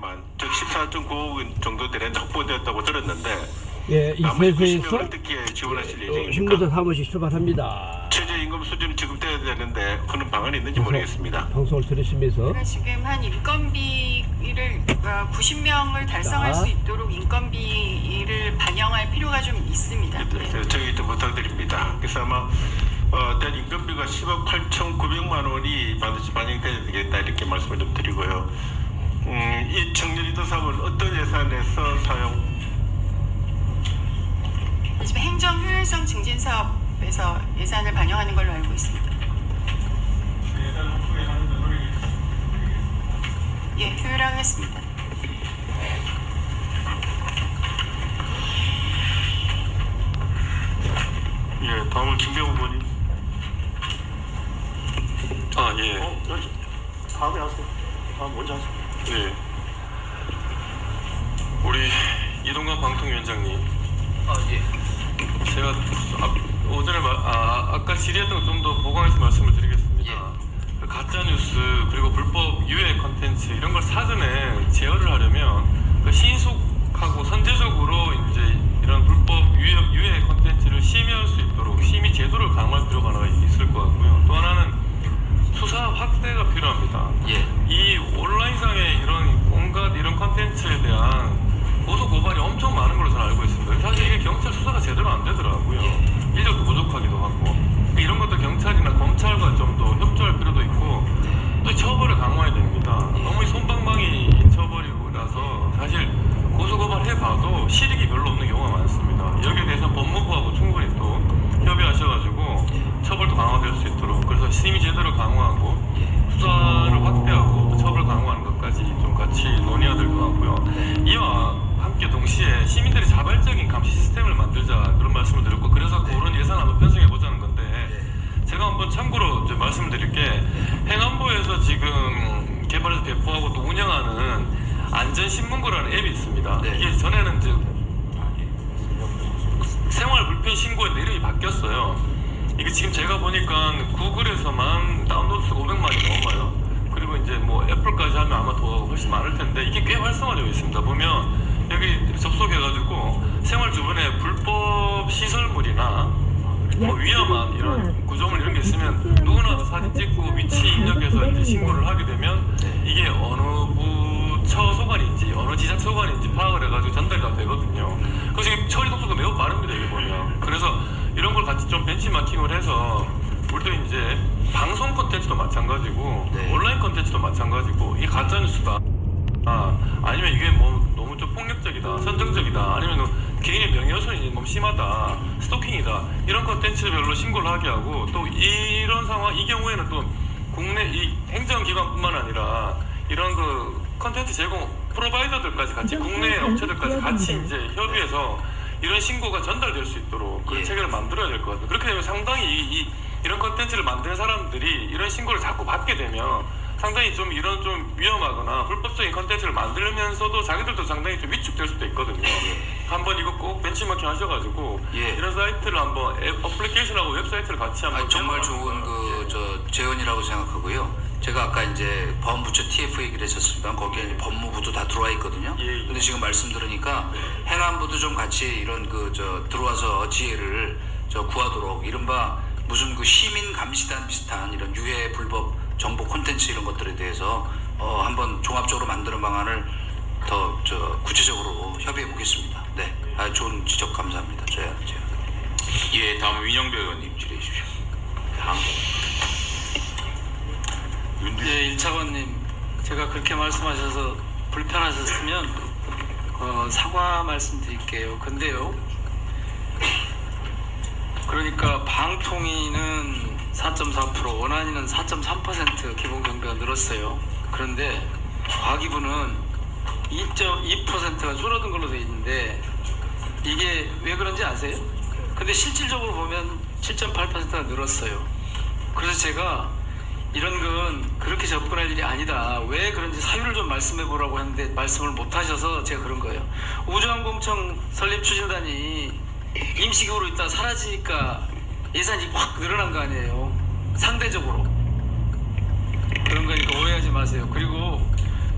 모르겠지만 즉 14.9억 정도 되는 확보되었다고 들었는데 예, 이 나머지 세수에서 90명을 어떻게 지원하실 예정입니까? 신고자 사무실 출발합니다. 최저임금 수준이 지급돼야 되는데 그런 방안이 있는지 모르겠습니다. 방송을 들으시면서 제가 지금 한 인건비를 90명을 달성할 자. 수 있도록 인건비를 반영할 필요가 좀 있습니다. 네. 저희 좀 부탁드립니다. 그래서 아마 대한 인건비가 10억 8,900만 원이 반드시 반영돼야 되겠다 이렇게 말씀을 좀 드리고요. 이 청년리더 사업은 어떤 예산에서 사용? 지금 행정 효율성 증진 사업에서 예산을 반영하는 걸로 알고 있습니다. 예, 효율화하겠습니다. 예, 다음은 김병호 의원님. 아, 예. 다음에 하세요. 다음 먼저 하세요. 네. 우리 이동관 방통위원장님. 아, 예. 제가 오전에 아까 질의했던 거 좀 더 보강해서 말씀을 드리겠습니다. 그 가짜 뉴스 그리고 불법 유해 컨텐츠 이런 걸 사전에 제어를 하려면 그 신속하고 선제적으로 이제 이런 불법 유해 컨텐츠를 심의할 수 있도록 심의 제도를 강화할 필요가 하나 있을 것 같고요. 또 하나는 수사 확대가 필요합니다. 예. 이 온라인상의 이런 온갖 이런 컨텐츠에 대한 고소 고발이 엄청 많은 걸로 저는 알고 있습니다. 사실 이게 경찰 수사가 제대로 안 되더라고요. 인력도 부족하기도 하고 이런 것도 경찰이나 검찰과 좀 더 협조할 필요도 있고 또 처벌을 강화해야 됩니다. 너무 손방망이 처벌이라서 사실 고소 고발해봐도 실익이 별로 없는 경우가 많습니다. 여기에 대해서 법무부하고 충분히 또 협의하셔가지고 처벌도 강화될 수 있도록 그래서 심의 제도를 강화하고 수사를 확대하고 또 처벌 강화하는 것까지 좀 같이 논의해야 될 것 같고요. 이와 함께 동시에 시민들이 자발적인 감시 시스템을 만들자 그런 말씀을 드렸고 그래서 그런 예산 한번 편성해 보자는 건데 제가 한번 참고로 이제 말씀을 드릴 게 행안부에서 지금 개발해서 배포하고 또 운영하는 안전신문고라는 앱이 있습니다. 네. 이게 전에는 이제 생활 불편 신고인데 이름이 바뀌었어요. 이게 지금 제가 보니까 구글에서만 다운로드 수가 500만이 넘어요. 그리고 이제 뭐 애플까지 하면 아마 더 훨씬 많을 텐데 이게 꽤 활성화되어 있습니다. 보면 여기 접속해가지고 생활 주변에 불법 시설물이나 뭐 위험한 이런 구조물 이런 게 있으면 누구나 사진 찍고 위치 입력해서 이제 신고를 하게 되면 이게 어느 부처 소관인지 어느 지자체 소관인지 파악을 해가지고 전달이 다 되거든요. 그래서 이게 처리 속도가 매우 빠릅니다. 이게 보면 그래서 이런 걸 같이 좀 벤치마킹을 해서 우리도 이제 방송 콘텐츠도 마찬가지고 온라인 콘텐츠도 마찬가지고 이게 가짜뉴스다 아니면 이게 뭐 너무 좀 폭력적이다 선정적이다 아니면 개인의 명예훼손이 너무 심하다 스토킹이다 이런 콘텐츠별로 신고를 하게 하고 또 이런 상황 이 경우에는 또 국내 이 행정기관뿐만 아니라 이런 그 콘텐츠 제공 프로바이더들까지 같이 국내 업체들까지 같이 이제 협의해서 이런 신고가 전달될 수 있도록 그런 체계를 만들어야 될 것 같아요. 그렇게 되면 상당히 이런 콘텐츠를 만드는 사람들이 이런 신고를 자꾸 받게 되면 상당히 좀 이런 좀 위험하거나 불법적인 콘텐츠를 만들면서도 자기들도 상당히 좀 위축될 수도 있거든요. 한번 이거 꼭 벤치마킹 하셔가지고 이런 사이트를 한번 어플리케이션하고 웹사이트를 같이 한번 정말 좋은 제언이라고 생각하고요. 제가 아까 이제 법무부처 TF 얘기를 했었습니다. 거기에 이제 법무부도 다 들어와 있거든요. 근데 지금 말씀 들으니까 행안부도 좀 같이 이런 들어와서 지혜를 구하도록 이른바 무슨 그 시민 감시단 비슷한 이런 유해 불법 정보 콘텐츠 이런 것들에 대해서 한번 종합적으로 만드는 방안을 더 구체적으로 협의해 보겠습니다. 네, 좋은 지적 감사합니다. 예, 다음 윤영배 의원님 질의해 주십시오. 다음. 예, 1차관님, 제가 그렇게 말씀하셔서 불편하셨으면 사과 말씀드릴게요. 근데요, 그러니까 방통위는 4.4%, 원안위는 4.3% 기본 경비가 늘었어요. 그런데 과기부는 2.2%가 줄어든 걸로 되어 있는데 이게 왜 그런지 아세요? 근데 실질적으로 보면 7.8%가 늘었어요. 그래서 제가 이런 건 그렇게 접근할 일이 아니다. 왜 그런지 사유를 좀 말씀해 보라고 했는데 말씀을 못 하셔서 제가 그런 거예요. 우주항공청 설립 추진단이 임시기구로 있다 사라지니까 예산이 확 늘어난 거 아니에요. 상대적으로. 그런 거니까 오해하지 마세요. 그리고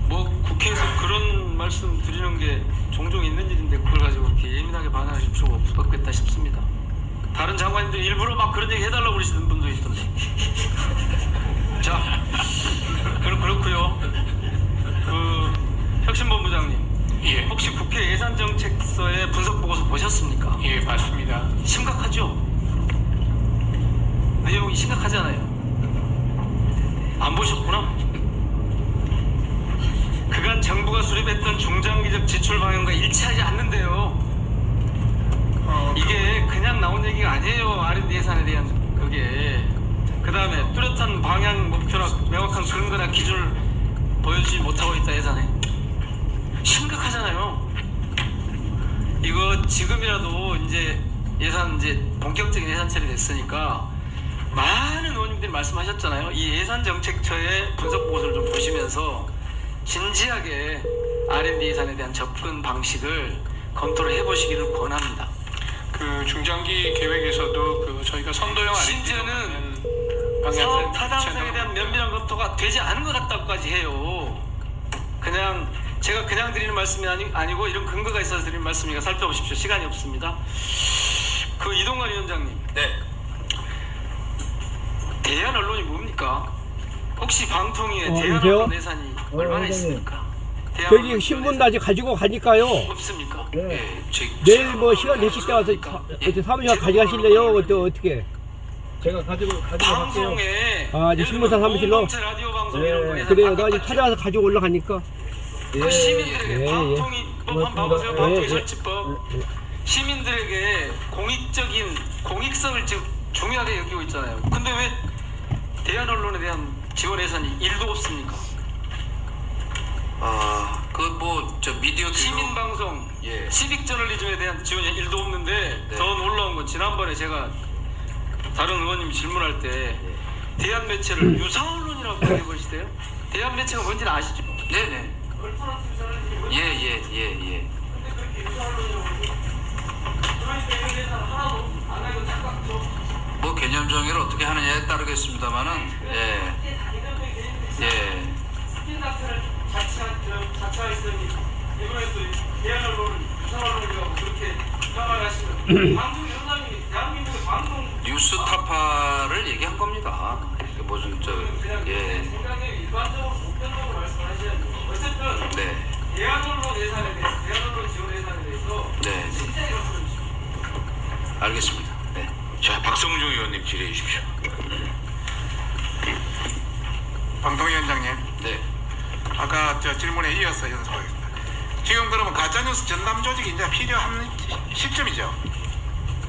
뭐 국회에서 그런 말씀드리는 게 종종 있는 일인데 그걸 가지고 그렇게 예민하게 반응하실 필요가 없겠다 싶습니다. 다른 장관님들 일부러 막 그런 얘기 해달라고 그러시는 분도 있던데. 자, 그렇고요. 그 혁신본부장님, 예. 혹시 국회 예산정책서의 분석 보고서 보셨습니까? 예, 맞습니다. 심각하죠? 내용이 심각하잖아요. 안 보셨구나? 그간 정부가 수립했던 중장기적 지출 방향과 일치하지 않는데요. 이게 그냥 나온 얘기가 아니에요. R&D 예산에 대한 그게. 그 다음에 뚜렷한 방향, 목표나 명확한 근거나 기준을 보여주지 못하고 있다 예산에. 심각하잖아요. 이거 지금이라도 이제 예산 이제 본격적인 예산 처리됐으니까 많은 의원님들이 말씀하셨잖아요. 이 예산정책처의 분석 보고서를 좀 보시면서 진지하게 R&D 예산에 대한 접근 방식을 검토를 해보시기를 권합니다. 그 중장기 계획에서도 그 저희가 선도형 심지어는 사업 타당성에 대한 면밀한 검토가 되지 않은 것 같다고까지 해요. 그냥 제가 그냥 드리는 말씀이 아니고 이런 근거가 있어서 드리는 말씀이니까 살펴보십시오. 시간이 없습니다. 그 이동관 위원장님. 네. 대한 언론이 뭡니까? 혹시 방통위에 대한 여보세요? 언론 예산이 얼마나 있습니까? 대한 저희 언론 신문도 예산이 아직 가지고 가니까요. 없습니까? 예, 내일 뭐 시간 되실 때 와서 사무실 가져가실래요? 어떻게? 제가 가지고 갈게요. 방송에 아, 이제 신문사 사무실로? 공동체 라디오 방송 네. 이런 거 예산 그래요. 나 바깥 이제 찾아와서 가지고 올라가니까. 그 시민들에게 예, 방통위법 한번 봐보세요. 예, 방통위 예. 설치법. 시민들에게 공익적인 공익성을 지금 중요하게 여기고 있잖아요. 근데 왜 대한 언론에 대한 지원 예산이 1도 없습니까? 그 뭐 저 미디어 교육 시민 방송, 예. 시빅 저널리즘에 대한 지원이 1도 없는데 네. 더 놀라운 건 지난번에 제가 다른 의원님이 질문할 때 대한 매체를 유사 언론이라고 해버리시대요. 대한 매체가 뭔지는 아시죠? 네네. 예. 뭐 개념 정의를 어떻게 하느냐에 따르겠습니다만은 예. 자처했더니 이번에 또 대한 언론을 유사 언론이라고 그렇게 평가를 하시면 방송 위원장님이 대한민국의 방송 뉴스 타파를 얘기한 겁니다. 이게 무슨 생각에 일반적으로 보편적으로 말씀하셔야죠. 어쨌든 네. 대한 언론 예산에 대해서 대한 언론 지원 예산에 대해서 네. 진짜 이렇게 알겠습니다. 네. 자, 박성중 의원님 질의해 주십시오. 방통위원장님, 네. 아까 저 질문에 이어서 연속하겠습니다. 지금 그러면 가짜뉴스 전담 조직이 이제 필요한 시점이죠.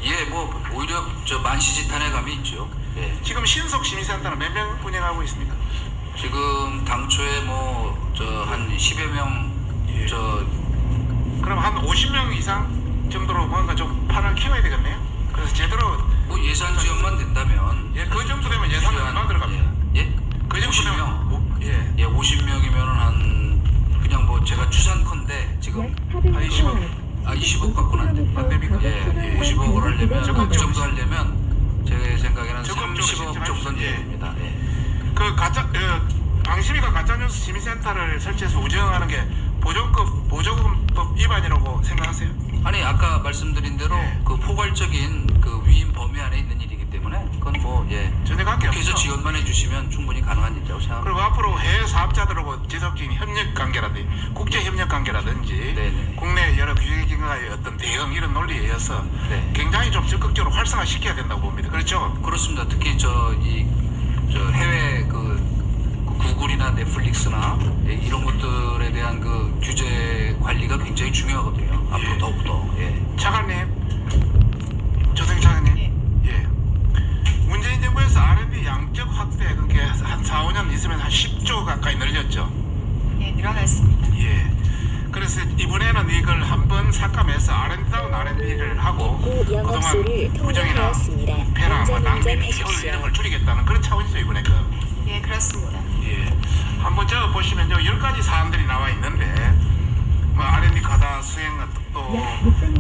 예, 뭐 오히려 저 만시지탄의 감이 있죠. 예. 지금 신속 심의센터는 몇 명 운영하고 있습니까? 지금 당초에 뭐 저 한 10여 명 저 그럼 한 50명 이상 정도로 뭔가 좀 판을 키워야 되겠네요. 그래서 제대로 뭐 예산 지원만 된다면 그 정도 되면 예산은 얼마 들어갑니까? 예? 그 정도면 50명. 예, 50명이면은 한 그냥 뭐 제가 추산컨대 지금 한 20억 20억 갖고는 안 됩니까? 예, 50억을 하려면 그 정도 하려면 제 생각에는 30억 정도는 돼야 됩니다. 예. 그 가짜 방심위가 가짜뉴스 심의센터를 설치해서 운영하는 게 보조금법 위반이라고 생각하세요? 아니 아까 말씀드린 대로 그 포괄적인 그 위임 범위 안에 있는 일이기 때문에 그건 뭐 전혀 관계 국회에서 없죠. 지원만 해주시면 충분히 가능한 일이라고 생각합니다. 그리고 앞으로 해외 사업자들하고 지속적인 협력 관계라든지 국제 협력 관계라든지 네네. 국내 여러 규제기관의 어떤 대응 이런 논리에 의해서 네. 굉장히 좀 적극적으로 활성화시켜야 된다고 봅니다. 그렇죠? 그렇습니다. 특히 저 해외 그 구글이나 넷플릭스나 이런 것들에 대한 그 규제 관리가 굉장히 중요하거든요. 앞으로 더욱더. 예. 차관님, 조성 차관님, 예. 문재인 정부에서 R&D 양적 확대 그게 한 4, 5년 있으면 한 10조 가까이 늘렸죠. 예, 늘어났습니다. 예. 그래서 이번에는 이걸 한번 삭감해서 R&D를 하고 그동안 부정이나 폐나 뭐 낭비, 비효율 이런 걸 줄이겠다는 그런 차원이죠 이번에 그. 예, 그렇습니다. 예. 한번 적어 보시면요 10가지 사안들이 나와 있는데 뭐 R&D 과다 수행 또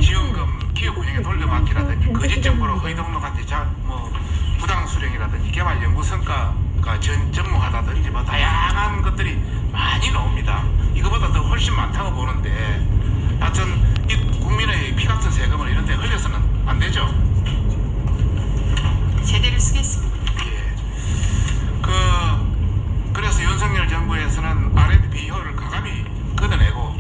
지원금 기업 운영에 돌려막기라든지 거짓 정보로 허위 등록한지 뭐 부당 수령이라든지 개발 연구 성과가 전무하다든지 뭐 다양한 것들이 많이 나옵니다. 이거보다 더 훨씬 많다고 봅니다. 들어오는데 하여튼 이 국민의 피 같은 세금을 이런 데 흘려서는 안 되죠. 제대로 쓰겠습니다. 예. 그래서 윤석열 정부에서는 R&D 비효율을 가감히 걷어내고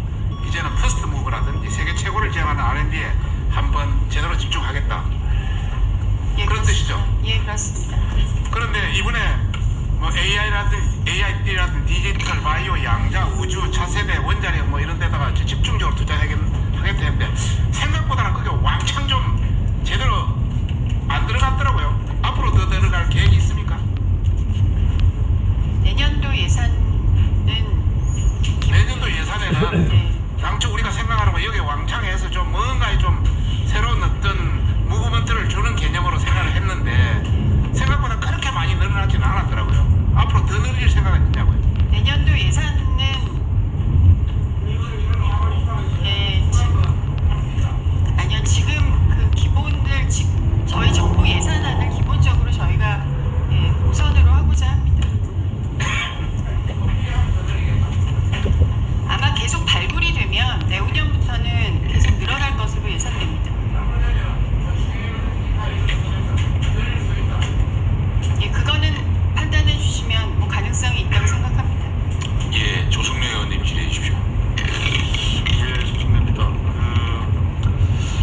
이제는 퍼스트 무브라든지 세계 최고를 지향하는 R&D에 한번 제대로 집중하겠다. 예, 그런 그렇습니다. 뜻이죠. 예, 그렇습니다. 그런데 이번에 뭐 AI라든 디지털, 바이오, 양자, 우주, 차세대, 원자력 뭐 이런 데다가 집중적으로 투자하겠다 했는데 생각보다는 그게 왕창 좀 제대로 안 들어갔더라고요. 앞으로 더 들어갈 계획이 있습니까? 내년도 예산은 내년도 예산에는 네. 당초 우리가 생각하는 거 여기 왕창해서 좀 뭔가 좀 새로운 어떤 무브먼트를 주는 개념으로 생각을 했는데 생각보다 그렇게 많이 늘어나지는 않았더라고요. 앞으로 더 늘릴 생각은 있냐고요. 내년도 예산은 아니요, 지금 그 기본을 저희 정부 예산안을 기본적으로 저희가 우선으로 하고자 합니다. 아마 계속 발굴이 되면 내후년부터는 계속 늘어날 것으로 예상됩니다. 예, 그거는 판단해 주시면 뭐 가능성이 있다고 생각합니다. 예, 조성래 의원님 질의해 주십시오. 예, 조정래입니다.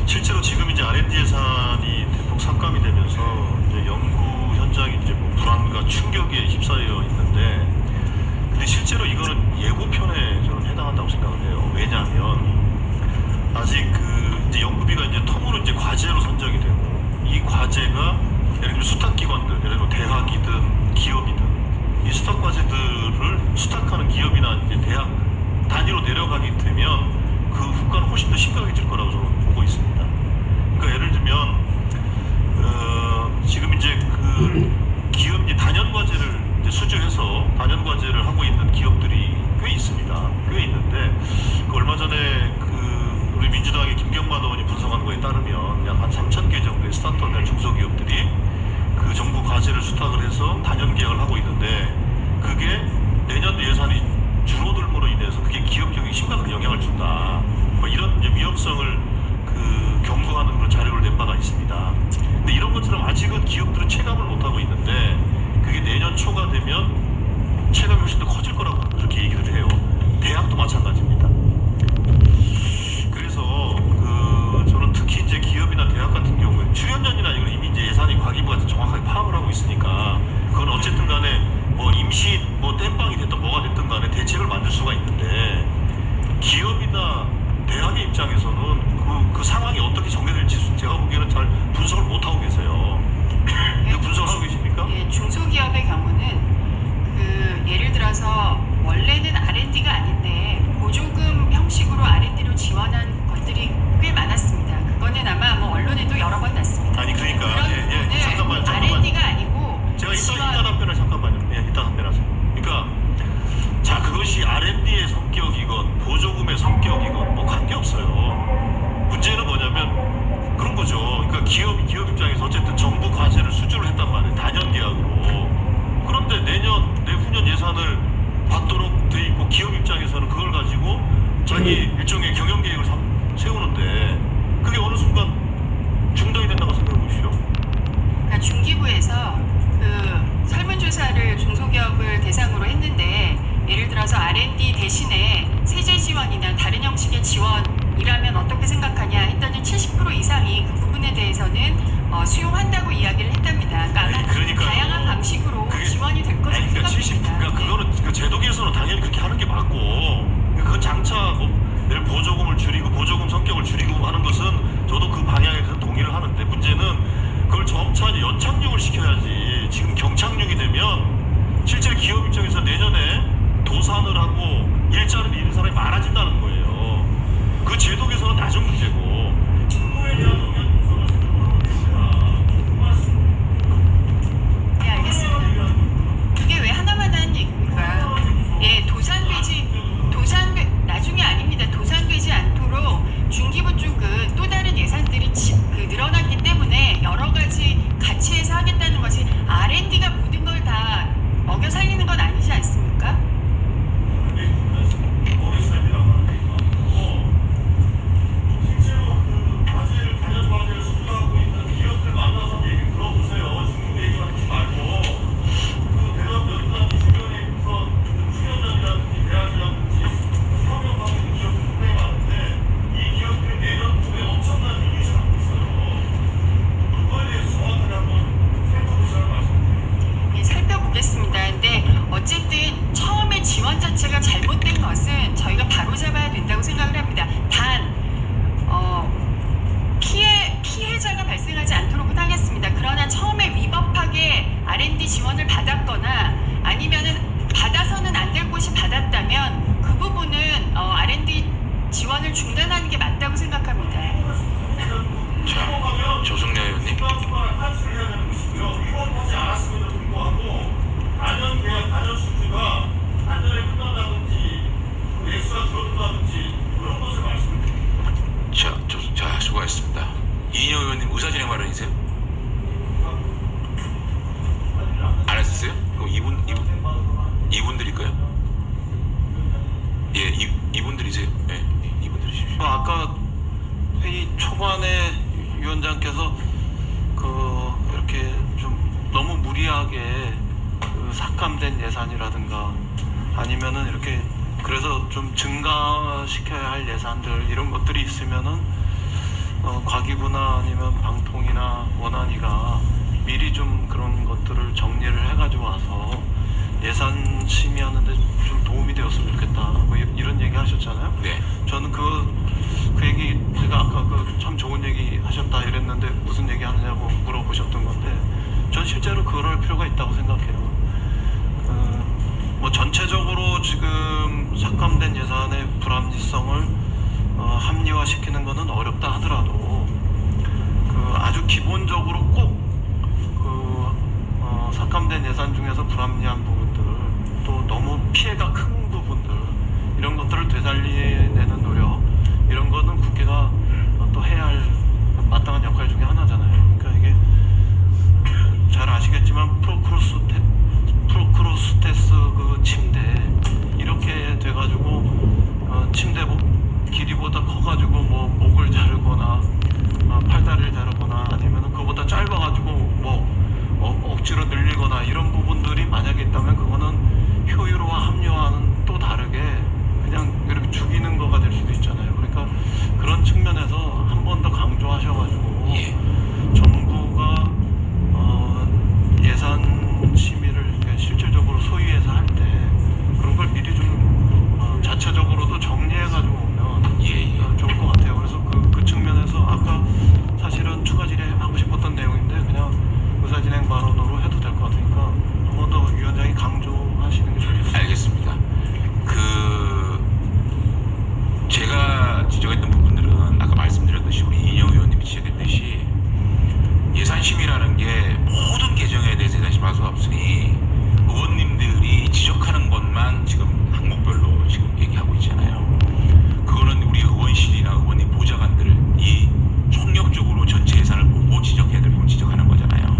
실제로 지금 이제 R&D 예산이 대폭 삭감이 되면서 이제 연구 현장이 이제 뭐 불안과 충격에 휩싸여 있는데, 근데 실제로 이거는 예고편에 저는 해당한다고 생각을 해요. 왜냐하면 아직 이제 연구비가 이제 통으로 이제 과제로 선정이 되고, 이 과제가 예를 들면 수탁기관들, 예를 들면 대학이든 기업이든 이 수탁 과제들을 수탁하는 기업이나 이제 대학 단위로 내려가게 되면 그 후과는 훨씬 더 심각해질 거라고 저는 보고 있습니다. 그러니까 예를 들면 지금 이제 기업 이제 단연 과제를 이제 수주해서 단연 과제를 하고 있는 기업들이 꽤 있습니다. 꽤 있는데 얼마 전에 우리 민주당의 김경만 의원이 분석한 거에 따르면 약 한 3,000개 정도의 스타트업이나 중소기업들이 그 정부 과제를 수탁을 해서 단연 계약을 하고 있는데 그게 내년도 예산이 줄어들므로 인해서 그게 기업 경영에 심각한 영향을 준다. 뭐 이런 이제 위험성을 경고하는 그런 자료를 낸 바가 있습니다. 근데 이런 것처럼 아직은 기업들은 체감을 못 하고 있는데 그게 내년 초가 되면 체감이 훨씬 더 커질 거라고 그렇게 얘기를 해요. 대학도 마찬가지입니다. 그래서 저는 특히 이제 기업이나 대학 같은 경우에 출연연이나 이걸 이미 이제 예산이 과기부가 정확하게 파악을 하고 있으니까 그건 어쨌든 간에 뭐 임시 뭐 땜빵이 됐든 뭐가 됐든 간에 대책을 만들 수가 있는데 기업이나 대학의 입장에서는 그 상황이 어떻게 전개될지 제가 보기에는 잘 분석을 못 하고 계세요. 분석을 하고 계십니까? 예, 중소기업의 경우는 예를 들어서 원래는 R&D가 아닌데 보조금 형식으로 R&D로 지원한 것들이 꽤 많았습니다. 그거는 아마 뭐 언론에도 여러 번 났습니다. 아니 그러니까 그런 잠깐만요. R&D가 아니고 제가 이따 답변을 잠깐만요. 예, 이따 답변하세요. 그러니까 자 그것이 R&D의 성격이건 보조금의 성격이건 뭐 관계없어요. 문제는 뭐냐면 그런 거죠. 그러니까 기업 입장에서 어쨌든 정부 과제를 수주를 했단 말이에요. 단연 계약으로. 그런데 내후년 예산을 받도록 돼 있고 기업 입장에서는 그걸 가지고 자기 일종의 경영 계획을 세우는데 그게 어느 순간 중단이 된다고 생각해 보십시오. 그러니까 중기부에서 설문조사를 중소기업을 대상으로 했는데 예를 들어서 R&D 대신에 세제 지원이나 다른 형식의 지원이라면 어떻게 생각하냐 했더니 70% 이상이 그 부분에 대해서는 수용한다고 이야기를 했답니다. 그러니까 다양한 방식으로 지원이 될 것으로 생각합니다. 그러니까 그거는 그 제도계에서는 당연히 그렇게 하는 게 맞고 그건 장차 내일 보조금을 줄이고 보조금 성격을 줄이고 하는 것은 저도 그 방향에 대해서 동의를 하는데 문제는 그걸 점차 연착륙을 시켜야지. 지금 경착륙이 되면 실제 기업 입장에서 내년에 도산을 하고 일자리를 잃는 사람이 많아진다는 거예요. 그 제도 개선은 나중 문제고 그거에 대한 영향이 네, 알겠습니다. 그게 왜 하나만 하는 얘기입니까? 예, 도산 뭐 아까 회의 초반에 위원장께서 이렇게 좀 너무 무리하게 삭감된 예산이라든가 아니면은 이렇게 그래서 좀 증가시켜야 할 예산들 이런 것들이 있으면은 과기부나 아니면 방통이나 원안위가 미리 좀 그런 것들을 정리를 해가지고 와서 예산 심의하는데 좀 도움이 되었으면 좋겠다. 뭐 이런 얘기 하셨잖아요. 네. 저는 그 얘기 제가 아까 참 좋은 얘기 하셨다 이랬는데 무슨 얘기 하느냐고 물어보셨던 건데 전 실제로 그럴 필요가 있다고 생각해요. 뭐 전체적으로 지금 삭감된 예산의 불합리성을 합리화시키는 것은 어렵다 하더라도 아주 기본적으로 꼭 삭감된 예산 중에서 불합리한 부분들 또 너무 피해가 큰 부분들 이런 것들을 되살리내는 노력 이런 거는 국회가 또 해야 할 마땅한 역할 중에 하나잖아요. 그러니까 이게 잘 아시겠지만 프로크로스테스 그 침대 이렇게 돼가지고 침대 길이보다 커가지고 뭐 목을 자르거나 팔다리를 자르거나 아니면은 그보다 짧아가지고 뭐 억지로 늘리거나 이런 부분들이 만약에 있다면 그거는 효율화 합리화는 또 다르게 그냥 이렇게 죽이는 거가 될 수도 있잖아요. 그러니까 그런 측면에서 한 번 더 강조하셔가지고 정부가 예산 심의를 실질적으로 소위해서 할 때 그런 걸 미리 좀 자체적으로도 정리해가지고 오면 좋을 것 같아요. 그래서 그 측면에서 아까 사실은 추가 질의하고 싶었던 내용인데 그냥 의사진행 발언으로 해도 될 것 같으니까 한 번 더 위원장이 강조하시는 게 좋겠습니다. 알겠습니다. 제가 지적했던 부분들은 아까 말씀드렸듯이 우리 이인영 의원님이 지적했듯이 예산심의라는 게 모든 개정에 대해서 예산심의할 수가 없으니 의원님들이 지적하는 것만 지금 항목별로 지금 얘기하고 있잖아요. 그거는 우리 의원실이나 의원님 보좌관들이 총력적으로 전체 예산을 보고 지적해야 될 부분 지적하는 거잖아요.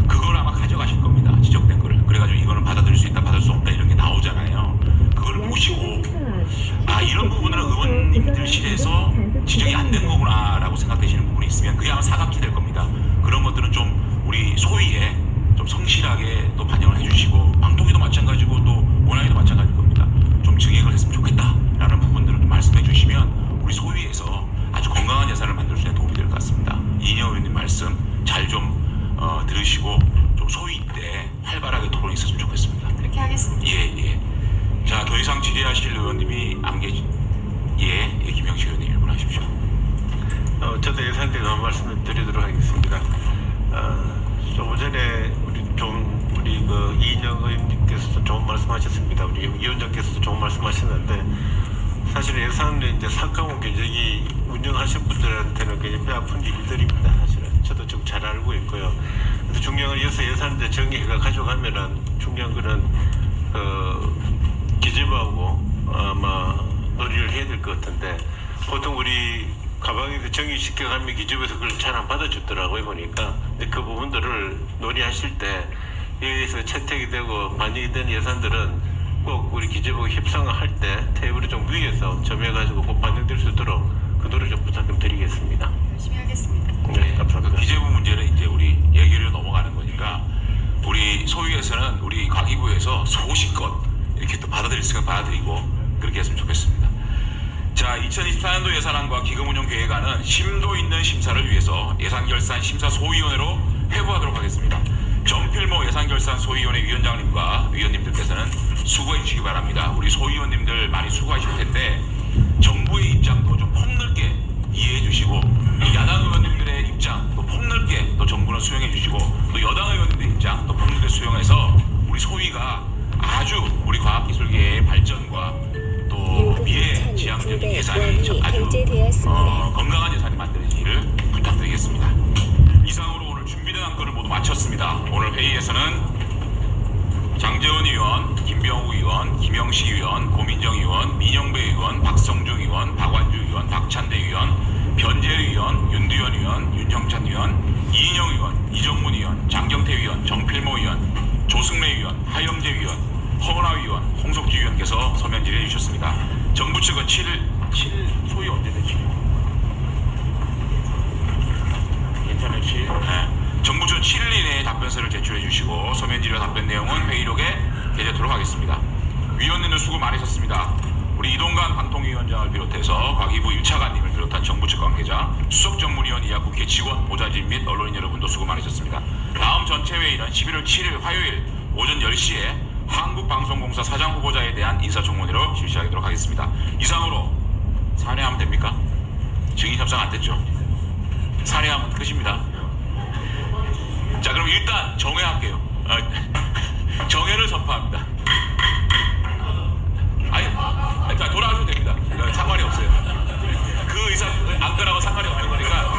그걸 아마 가져가실 겁니다. 지적된 거를. 그래가지고 이거는 받아들일 수 있다, 받을 수 없다 이런 게 나오잖아요. 그걸 보시고 이런 부분은 의원님들실에서 지적이 안 된 거구나라고 생각되시는 부분이 있으면 그게 아마 사각지 될 겁니다. 그런 것들은 좀 우리 소위에 좀 성실하게 또 반영을 해주시고 방통위도 마찬가지고 또 원안위도 마찬가지일 겁니다. 좀 증액을 했으면 좋겠다라는 부분들을 좀 말씀해 주시면 우리 소위에서 아주 건강한 예산을 만들 수 있는 도움이 될 것 같습니다. 이인영 의원님 말씀 잘 좀 들으시고 좀 소위 때 활발하게 토론이 있었으면 좋겠습니다. 그렇게 하겠습니다. 예. 자, 더 이상 질의하실 의원님이 안 계신 김영식 의원님 1분 하십시오. 저도 예산에 대해서 말씀을 드리도록 하겠습니다. 좀 전에 우리 이인영 의원님께서도 좋은 말씀하셨습니다. 우리 위원장께서도 좋은 말씀하셨는데 사실 예산을 이제 삭감은 굉장히 운영하신 분들한테는 굉장히 뼈아픈 일들입니다. 사실은 저도 좀 잘 알고 있고요. 근데 중요한 건 예산을 정리해가 가져가면은 중요한 거는 기재부하고 아마 논의를 해야 될 것 같은데 보통 우리 가방에서 정리시켜가면 기재부에서 그걸 잘 안 받아주더라고요 보니까. 근데 그 부분들을 논의하실 때 여기서 채택이 되고 반영이 된 예산들은 꼭 우리 기재부가 협상을 할 때 테이블을 좀 위에서 점해가지고 꼭 반영될 수 있도록 그 노력 좀 부탁 좀 드리겠습니다. 열심히 하겠습니다. 네, 감사합니다. 그 기재부 문제는 이제 우리 얘기를 넘어가는 거니까 우리 소위에서는 우리 과기부에서 소식껏 이렇게 또 받아들일 수 있으면 받아들이고 그렇게 했으면 좋겠습니다. 자, 2024년도 예산안과 기금운용계획안은 심도 있는 심사를 위해서 예산결산심사소위원회로 회부하도록 하겠습니다. 정필모 예산결산소위원회 위원장님과 위원님들께서는 수고해 주시기 바랍니다. 우리 소위원님들 많이 수고하실 텐데 정부의 입장도 좀 폭넓게 이해해 주시고 야당 의원님들의 입장 또 폭넓게 또 정부는 수용해 주시고 또 여당 의원님들의 입장 또 폭넓게 수용해서 우리 소위가 아주 우리 과학기술계의 발전과 또 미래 지향적인 예산이 아주 건강한 예산이 만들어지기를 부탁드리겠습니다. 이상으로 오늘 준비된 안건을 모두 마쳤습니다. 오늘 회의에서는 장재원 의원, 김병우 의원, 김영식 의원, 고민정 의원, 민영배 의원, 박성중 의원, 박완주 의원, 박찬대 의원, 변재일 의원, 윤두현 의원, 윤형찬 의원, 이인영 의원, 이정문 의원, 장경태 의원, 정필모 의원, 조승래 의원, 하영재 의원, 허은하 의원, 홍석주 의원께서 서면 질의해 주셨습니다. 정부 측은 7일 소위 언제 되지? 괜찮아요, 7일? 네. 정부 중 7일 이내에 답변서를 제출해 주시고 서면 질의 답변 내용은 회의록에 게재토록 하겠습니다. 위원님들 수고 많으셨습니다. 우리 이동관 방통위원장을 비롯해서 과기부 1차관님을 비롯한 정부 측 관계자, 수석 전문위원 이하 국회 직원, 보좌진 및 언론인 여러분도 수고 많으셨습니다. 다음 전체 회의는 11월 7일 화요일 오전 10시에 한국방송공사 사장 후보자에 대한 인사청문회로 실시하도록 하겠습니다. 이상으로 산회하면 됩니까? 증인 협상 안 됐죠? 산회하면 끝입니다. 자, 그럼 일단 정회할게요. 정회를 선포합니다. 아니, 자, 돌아가셔도 됩니다. 상관이 없어요. 그 의사 안건하고 상관이 없는 거니까.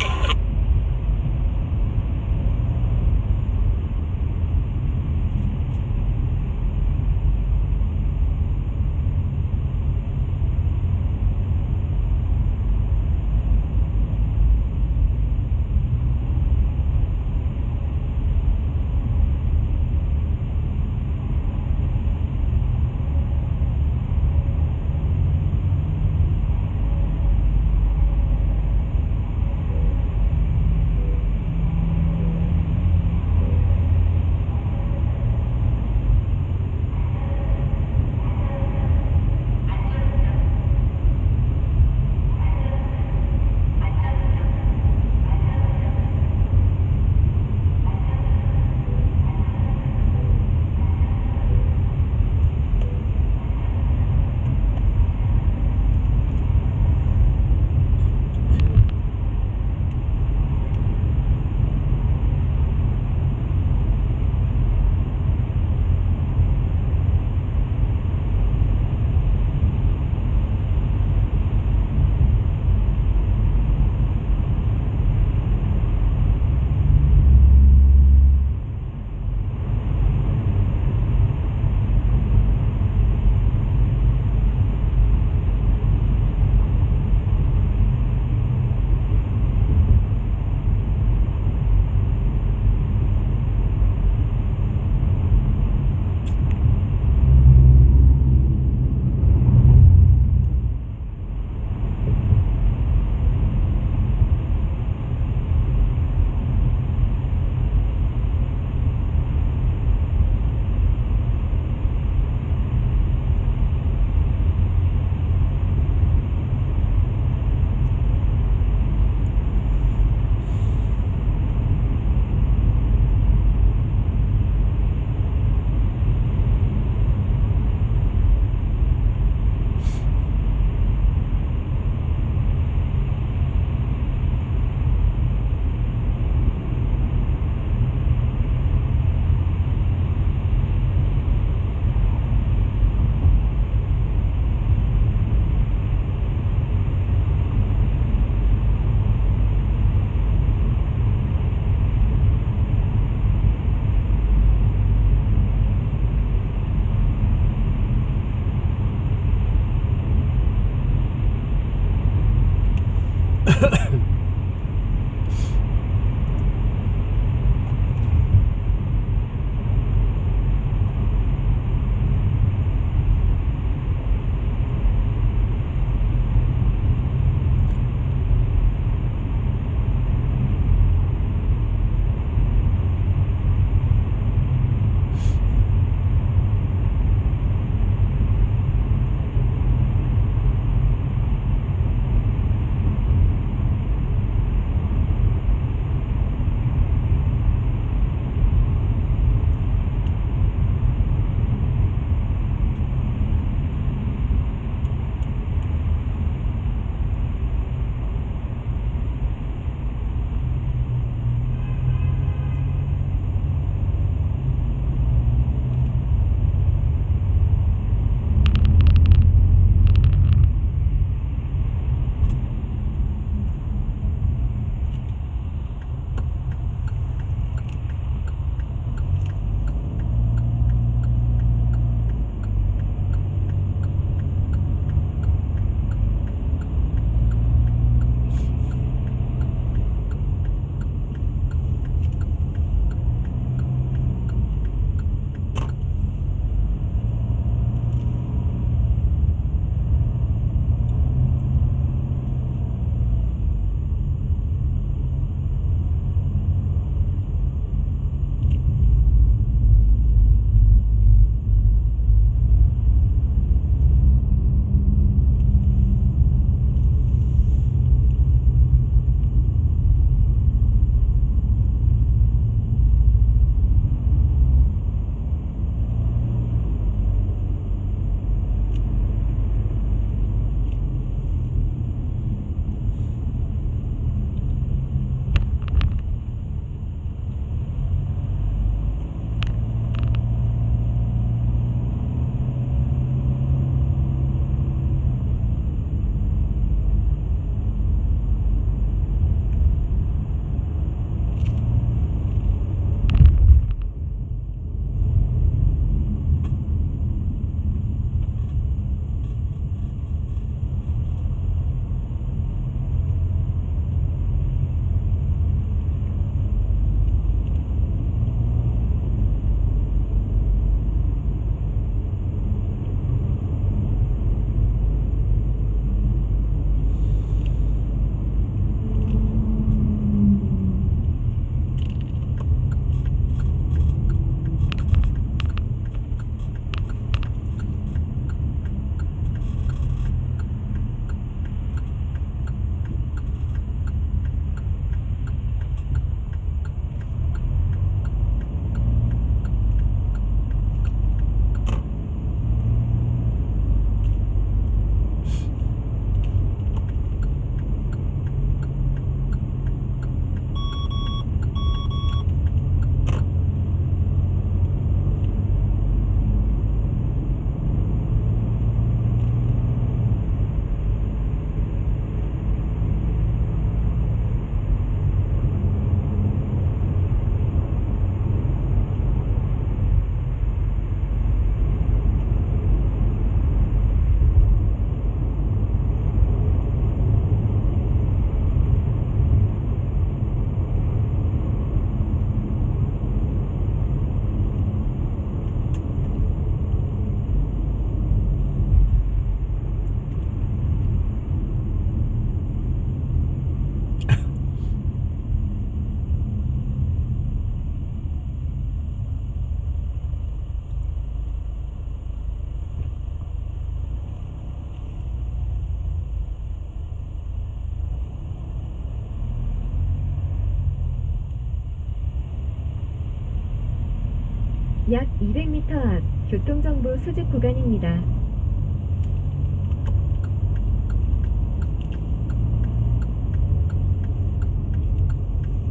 약 200m 앞 교통정보 수집 구간입니다.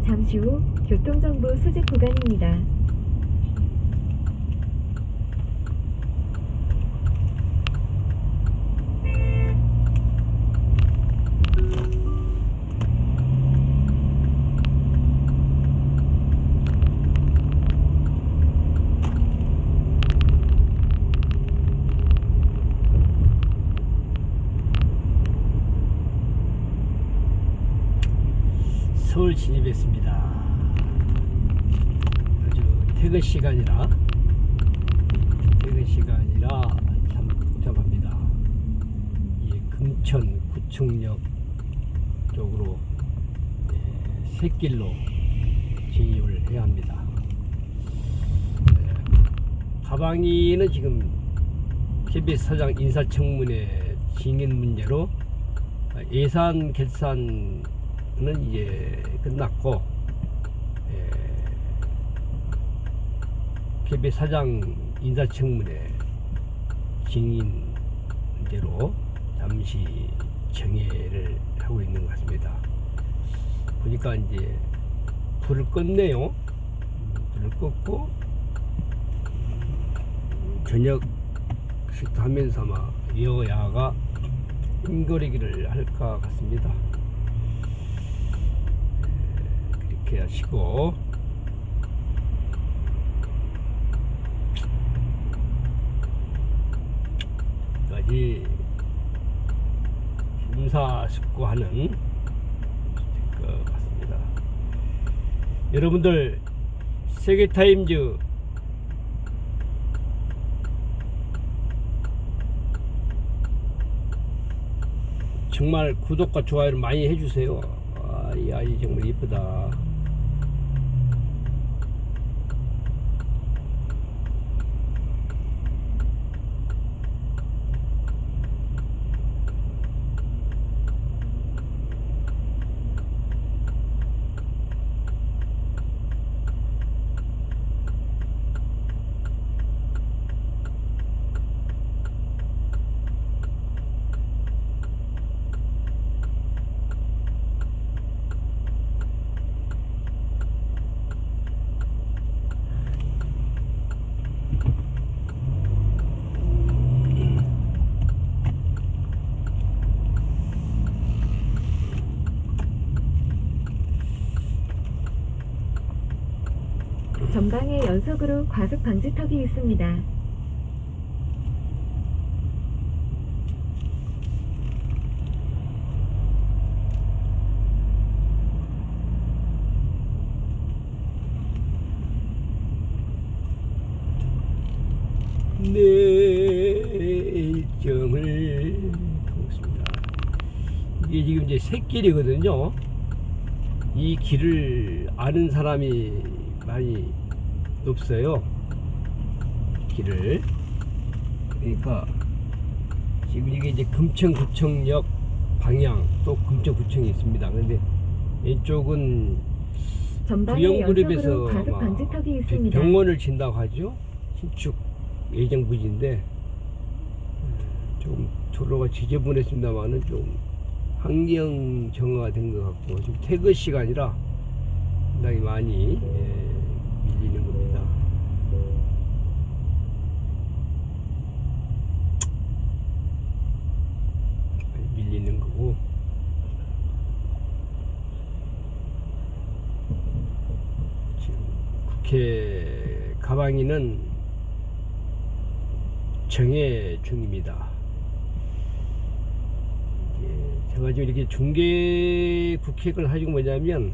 잠시 후 교통정보 수집 구간입니다. 서울 진입했습니다. 아주 퇴근 시간이라 참 복잡합니다. 이 금천 구청역 쪽으로 샛길로 진입을 해야 합니다. 가방이는 지금 KBS 사장 인사청문회 증인 문제로 예산 결산 는 이제 끝났고, KBS 사장 인사청문회 증인 문제로 잠시 정회를 하고 있는 것 같습니다. 보니까 이제 불을 껐네요. 불을 껐고 저녁 식도 하면서 아마 여야가 힘거리기를 할 것 같습니다. 그렇게 하시고 까지 심사숙고하는 것 같습니다. 여러분들 세계타임즈 정말 구독과 좋아요를 많이 해주세요. 이 아이 정말 이쁘다. 전방에 연속으로 과속 방지턱이 있습니다. 내 일정을 보겠습니다. 이게 지금 이제 샛길이거든요. 이 길을 아는 사람이 많이 없어요. 길을. 그러니까 지금 이게 이제 금천구청역 방향 또 금천구청이 있습니다. 그런데 왼쪽은 부영그룹에서 과속 방지턱이 있습니다. 병원을 진다고 하죠. 신축 예정 부지인데 좀 도로가 지저분했습니다만은 좀 환경 정화가 된 것 같고 지금 퇴근 시간이라 상당히 많이 밀리는 겁니다. 많이 밀리는 거고 지금 국회 가방이는 정회 중입니다. 제가 지금 이렇게 중계 국회를 하지고 뭐냐면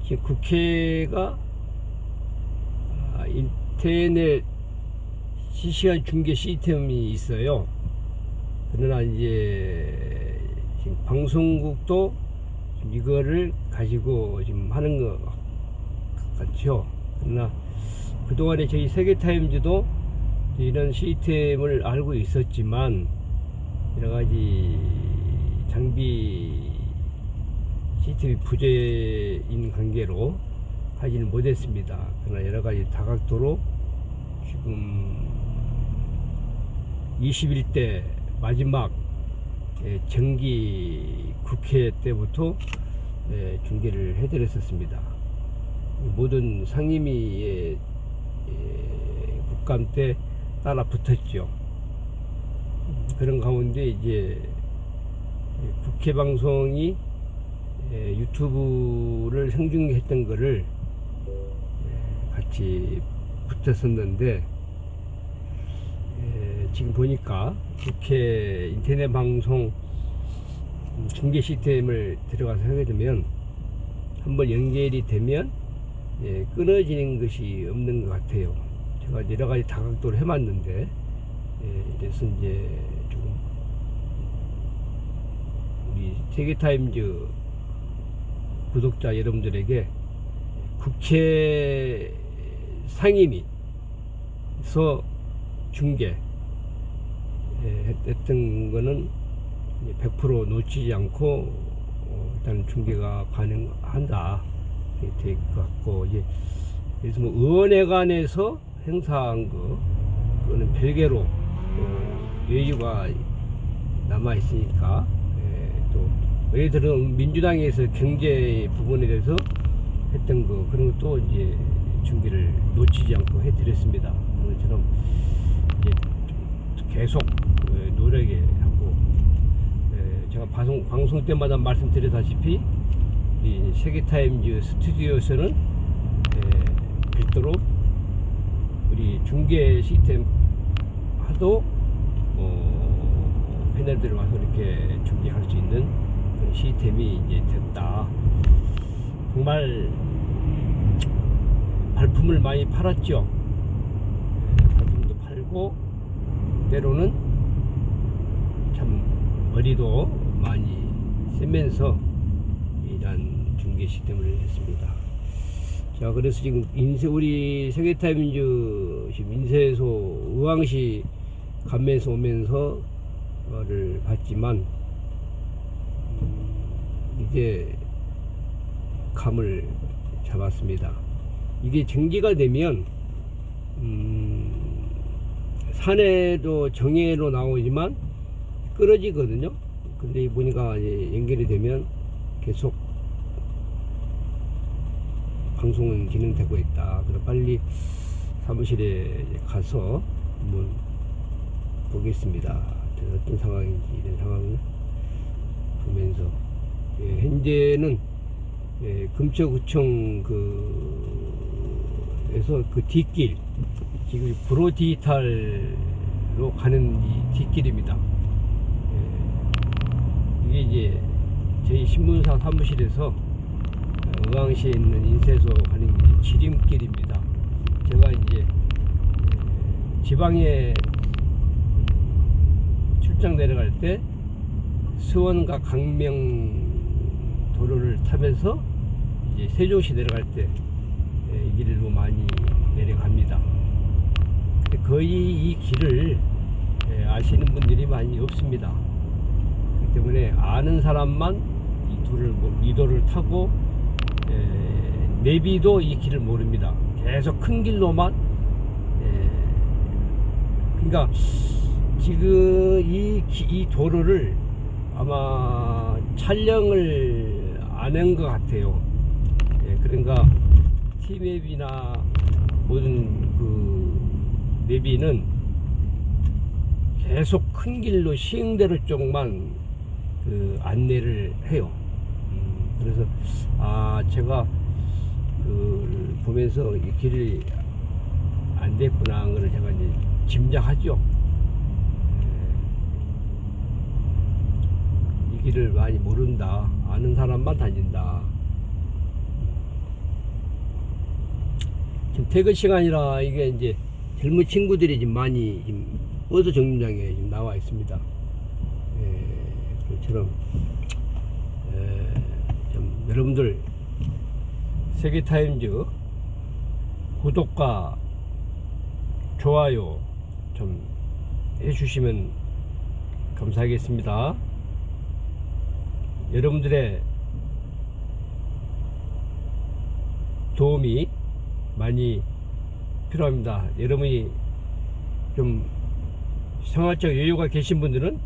지금 국회가 인터넷 실시간 중계 시스템이 있어요. 그러나 이제 지금 방송국도 이거를 가지고 지금 하는 것 같죠. 그러나 그동안에 저희 세계타임즈도 이런 시스템을 알고 있었지만 여러가지 장비 시스템이 부재인 관계로 하지는 못했습니다. 그러나 여러가지 다각도로 지금 21대 마지막 정기 국회 때부터 중계를 해드렸었습니다. 모든 상임위의 국감 때 따라 붙었죠. 그런 가운데 이제 국회 방송이 유튜브를 생중계했던 거를 같이 붙었었는데, 지금 보니까 국회 인터넷 방송 중계 시스템을 들어가서 하게 되면 한번 연결이 되면 끊어지는 것이 없는 것 같아요. 제가 여러 가지 다각도를 해봤는데, 그래서 이제 조금 우리 세계타임즈 구독자 여러분들에게 국회 상임위에서 중계 했던 거는 100% 놓치지 않고 일단 중계가 가능한다 될 것 같고, 이제 그래서 뭐 의원회관에서 행사한 그거는 별개로 여유가 남아 있으니까, 또 예를 들어 민주당에서 경제 부분에 대해서 했던 거, 그런 것도 이제 중계를 놓치지 않고 해드렸습니다. 그런 것처럼 이제 계속 노력하고, 제가 방송 때마다 말씀드렸다시피 이 세계타임즈 스튜디오에서는 별도로 우리 중계 시스템 하도 패널들 와서 이렇게 중계할 수 있는 그런 시스템이 이제 됐다. 정말 발품을 많이 팔았죠. 발품도 팔고, 때로는 참 머리도 많이 쓰면서 이런 중계 시스템을 했습니다. 자, 그래서 지금 우리 세계타임즈 지금 인쇄소 의왕시 감면서 오면서를 봤지만, 이제 감을 잡았습니다. 이게 정기가 되면 산에도 정예로 나오지만 끊어지거든요. 근데 보니까 이제 연결이 되면 계속 방송은 진행되고 있다. 그래서 빨리 사무실에 가서 한번 보겠습니다. 어떤 상황인지 이런 상황을 보면서, 현재는 금천구청 에서 그 뒷길, 지금 브로 디지털로 가는 이 뒷길입니다. 이게 이제 저희 신문사 사무실에서 의왕시에 있는 인쇄소 가는 길이 지림길입니다. 제가 이제 지방에 출장 내려갈 때 수원과 강명 도로를 타면서 이제 세종시 내려갈 때 이 길로 많이 내려갑니다. 근데 거의 이 길을 아시는 분들이 많이 없습니다. 그렇기 때문에 아는 사람만 이 도를 타고, 내비도 이 길을 모릅니다. 계속 큰 길로만. 그러니까 지금 이 도로를 아마 촬영을 안 한 것 같아요. 그러니까 티맵이나 모든 그 내비는 계속 큰 길로 시흥대로 쪽만 그 안내를 해요. 그래서 제가 그 보면서 이 길이 안 됐구나 하는 걸 제가 이제 짐작하죠. 이 길을 많이 모른다, 아는 사람만 다닌다. 지금 퇴근 시간이라 이게 이제 젊은 친구들이 지금 많이 지금 버스 정류장에 지금 나와 있습니다. 그처럼 좀 여러분들 세계타임즈 구독과 좋아요 좀 해주시면 감사하겠습니다. 여러분들의 도움이 많이 필요합니다. 여러분이 좀 생활적 여유가 계신 분들은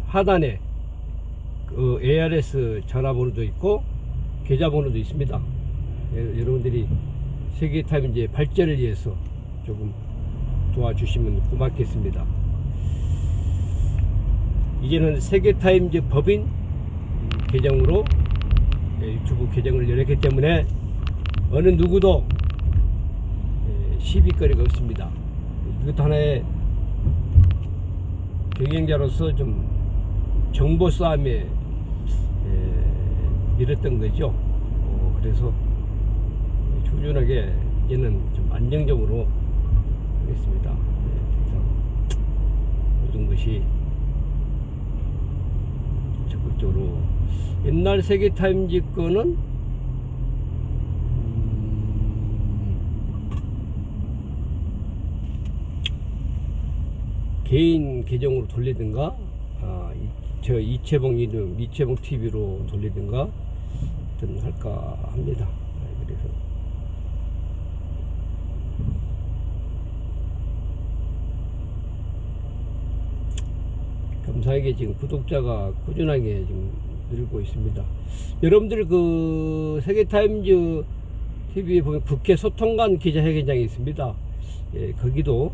하단에 그 ARS 전화번호도 있고 계좌번호도 있습니다. 여러분들이 세계타임즈의 발전을 위해서 조금 도와주시면 고맙겠습니다. 이제는 세계타임즈 법인 계정으로 유튜브 계정을 열었기 때문에 어느 누구도 시비거리가 없습니다. 이것도 하나의 경영자로서 좀 정보 싸움에 밀었던 거죠. 그래서 꾸준하게 이제는 좀 안정적으로 하겠습니다. 그래서 모든 것이 적극적으로 옛날 세계타임즈 거는 개인 계정으로 돌리든가 저 이채봉 이름 이채봉 TV로 돌리든가 좀 할까 합니다. 그래서 감사하게 지금 구독자가 꾸준하게 지금 늘고 있습니다. 여러분들 그 세계타임즈 TV에 보면 국회 소통관 기자회견장이 있습니다. 예, 거기도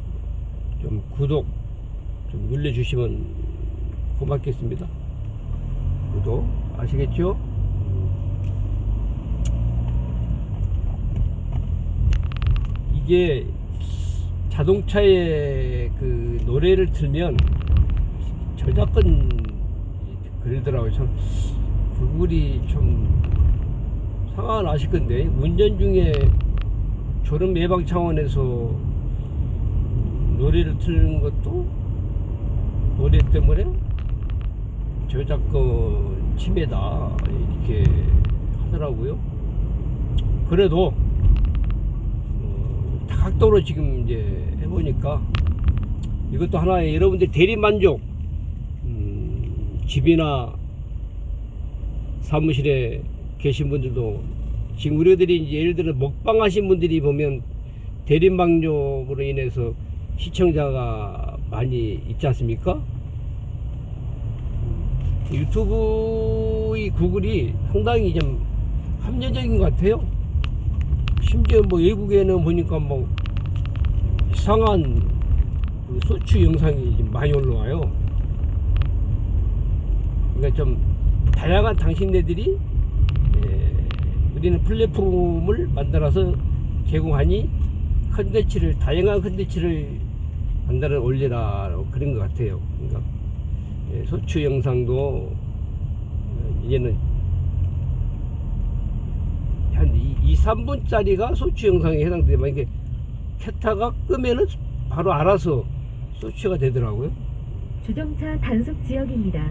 좀 구독 좀 눌러주시면 고맙겠습니다. 구독 아시겠죠? 이게 자동차에 그 노래를 틀면 저작권 그러더라고요. 참 그분이 좀 상황을 아실 건데 운전 중에 졸음 예방 차원에서 노래를 틀는 것도 노래 때문에 저작권 침해다 이렇게 하더라고요. 그래도 다각도로 지금 이제 해보니까 이것도 하나의 여러분들 대리만족 집이나 사무실에 계신 분들도 지금 우리들이 이제 예를 들어 먹방 하신 분들이 보면 대리만족으로 인해서 시청자가 많이 있지 않습니까? 유튜브 이 구글이 상당히 좀 합리적인 것 같아요. 심지어 뭐 외국에는 보니까 뭐 이상한 그 소추 영상이 좀 많이 올라와요. 그러니까 좀 다양한 당신네들이 우리는 플랫폼을 만들어서 제공하니 컨텐츠를 다양한 컨텐츠를 만들어 올리라 그런 것 같아요. 그러니까 소추 영상도 이제는 한 2, 3분짜리가 소추 영상에 해당되면 이게 캡타가 끄면은 바로 알아서 소추가 되더라고요. 주정차 단속 지역입니다.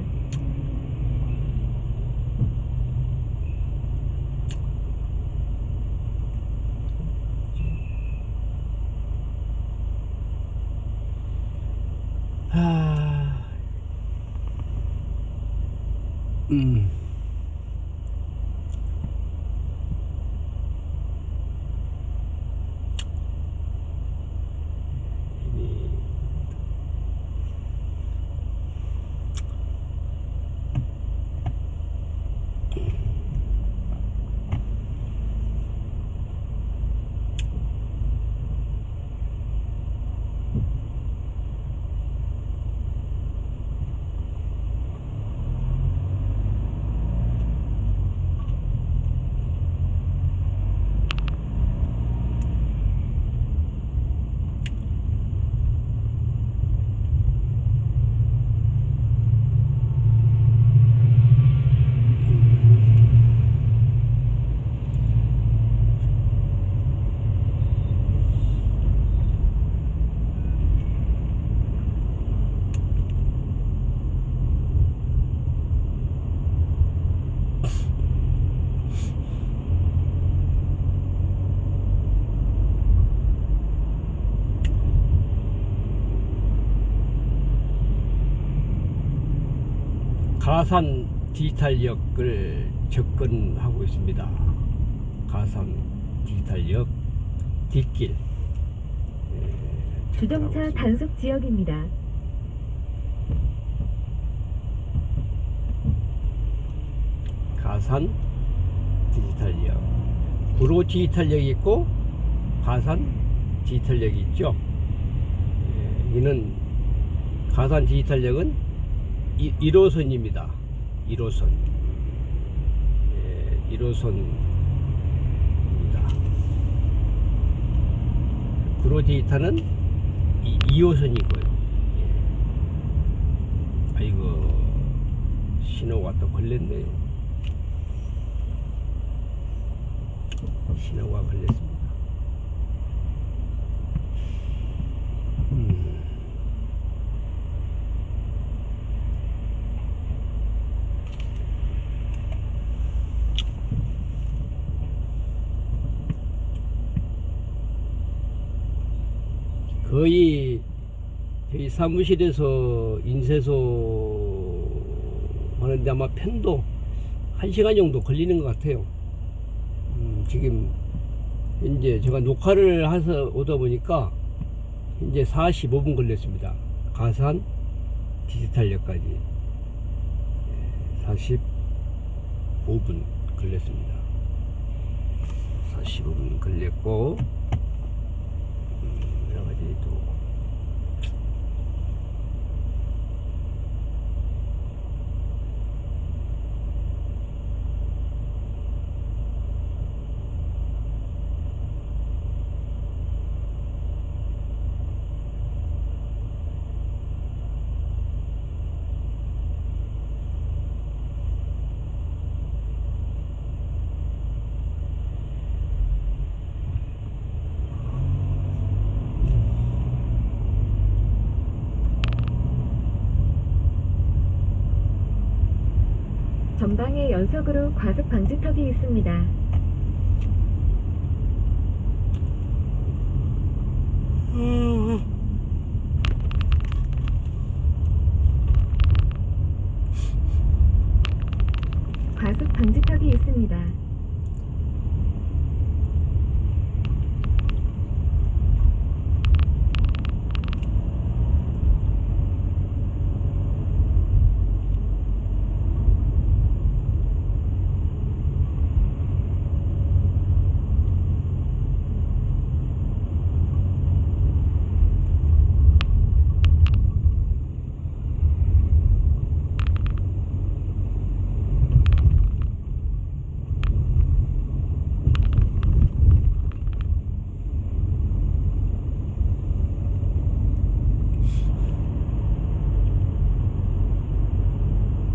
가산 디지털역을 접근하고 있습니다. 가산 디지털역 뒷길 주정차 단속 지역입니다. 가산 디지털역, 구로 디지털역이 있고 가산 디지털역이 있죠. 여기는 가산 디지털역은 1호선입니다. 1호선. 1호선입니다. 구로 디지털은 2호선이고요. 아이고, 신호가 또 걸렸네요. 신호가 걸렸습니다. 거의 저희 사무실에서 인쇄소 하는데 아마 편도 1시간 정도 걸리는 것 같아요. 지금 이제 제가 녹화를 해서 오다 보니까 이제 45분 걸렸습니다. 가산 디지털역까지 45분 걸렸습니다. 45분 걸렸고, 여러 가지 또 전방에 연속으로 과속 방지턱이 있습니다. 과속 방지턱이 있습니다.